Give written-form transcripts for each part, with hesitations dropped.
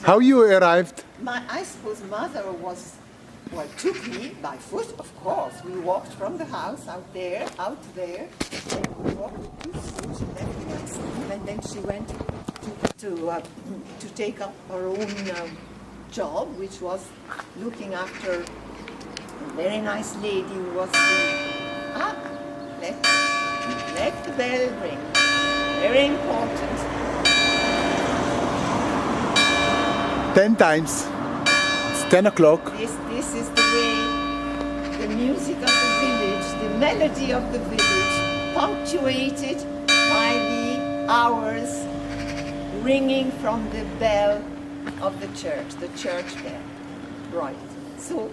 How you arrived? I suppose mother took me by foot, of course. We walked from the house out there, and we walked to school. She left me at school, and then she went to take up her own job, which was looking after a very nice lady who was let the bell ring. Very important. 10 times. It's 10 o'clock. This is the way the music of the village, the melody of the village, punctuated by the hours ringing from the bell of the church bell. Right. So,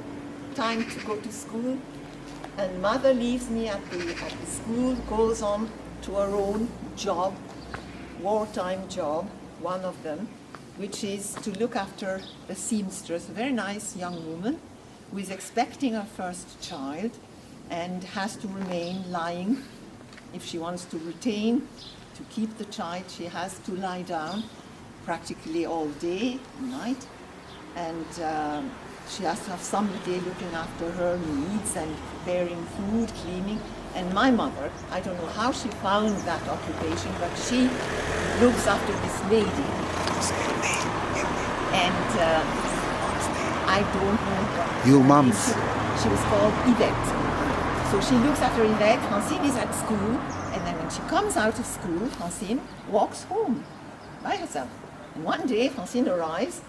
time to go to school, and mother leaves me at the school, goes on to her own job, wartime job, one of them, which is to look after a seamstress, a very nice young woman who is expecting her first child and has to remain lying. If she wants to retain, to keep the child, she has to lie down practically all day, night, and she has to have somebody looking after her needs and preparing food, cleaning. And my mother, I don't know how she found that occupation, but she looks after this lady. And I don't know. Your mom's. She was called Yvette. So she looks after Yvette. Francine is at school, and then when she comes out of school, Francine walks home by herself. And one day, Francine arrives,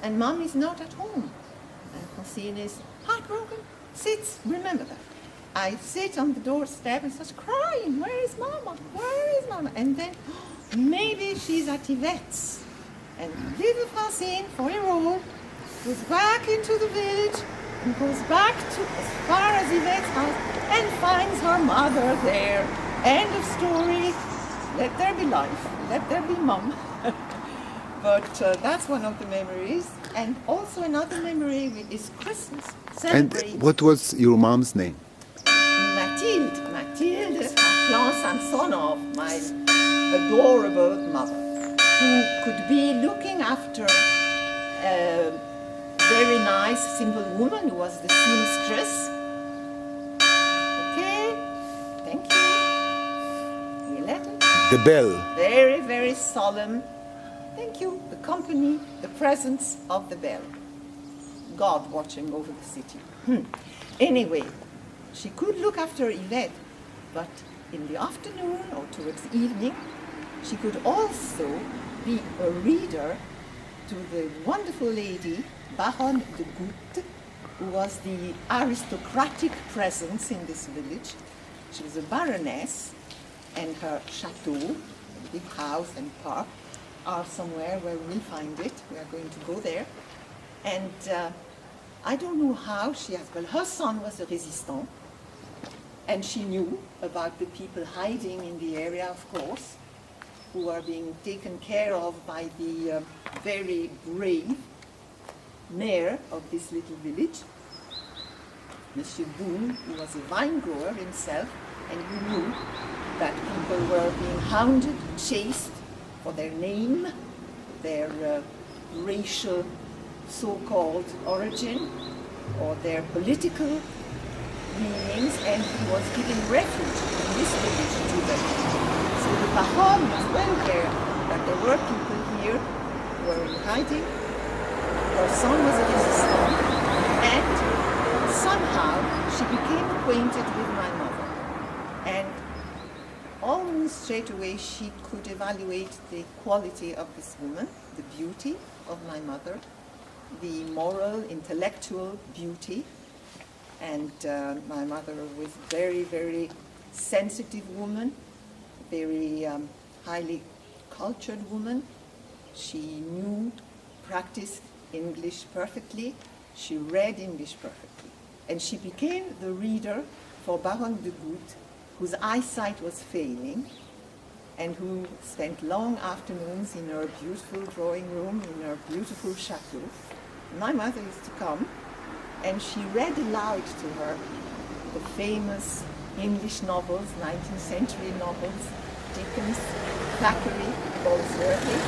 and Mom is not at home. And Francine is heartbroken, sits, remember that. I sit on the doorstep and starts crying, where is Mama? Where is Mama? And then, maybe she's at Yvette's. And little Francine, 4-year-old, goes back into the village and goes back to as far as Yvette's house and finds her mother there. End of story. Let there be life. Let there be Mom. But that's one of the memories. And also another memory is Christmas. Celebrate. And what was your mom's name? Mathilde. Mathilde Samsonov, my adorable mother, who could be looking after a very nice, simple woman who was the seamstress. Okay, thank you. 11. The bell. Very, very solemn. Thank you. The company, the presence of the bell. God watching over the city. Anyway, she could look after Yvette, but in the afternoon or towards evening, she could also be a reader to the wonderful lady, Baronne de Goutte, who was the aristocratic presence in this village. She was a baroness, and her chateau, a big house and park, are somewhere where we'll find it. We are going to go there. And I don't know how she has, well, her son was a resistant, and she knew about the people hiding in the area, of course, who are being taken care of by the very brave mayor of this little village, Monsieur Boone, who was a vine grower himself, and who knew that people were being hounded, chased for their name, their racial so-called origin, or their political meanings, and he was giving refuge in this village to them. So the Baronne was well aware that there were people here who were in hiding. Her son was a resistant, and somehow she became acquainted with my mother. And almost straight away she could evaluate the quality of this woman, the beauty of my mother, the moral, intellectual beauty. And my mother was a very, very sensitive woman, very highly cultured woman. She knew, practiced English perfectly. She read English perfectly. And she became the reader for Baronne de Goutte, whose eyesight was failing, and who spent long afternoons in her beautiful drawing room, in her beautiful chateau. My mother used to come, and she read aloud to her the famous English novels, 19th century novels, Dickens, Thackeray, Goldsworthy.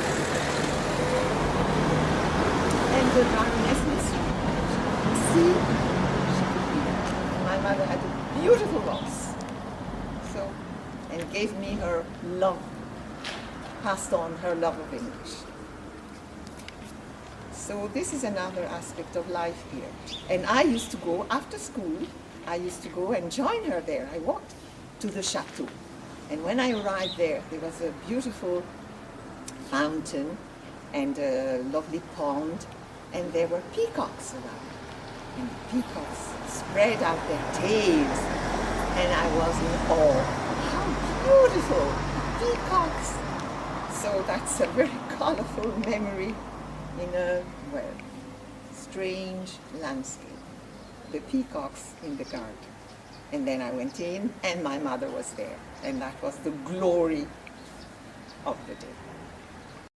the Baroness nursery. See, my mother had a beautiful voice. So, and gave me her love, passed on her love of English. So this is another aspect of life here. And I used to go, after school, I used to go and join her there. I walked to the chateau. And when I arrived there, there was a beautiful fountain and a lovely pond, and there were peacocks around. And the peacocks spread out their tails, and I was in awe. How beautiful! Peacocks! So that's a very colorful memory in a, well, strange landscape. The peacocks in the garden. And then I went in, and my mother was there. And that was the glory of the day.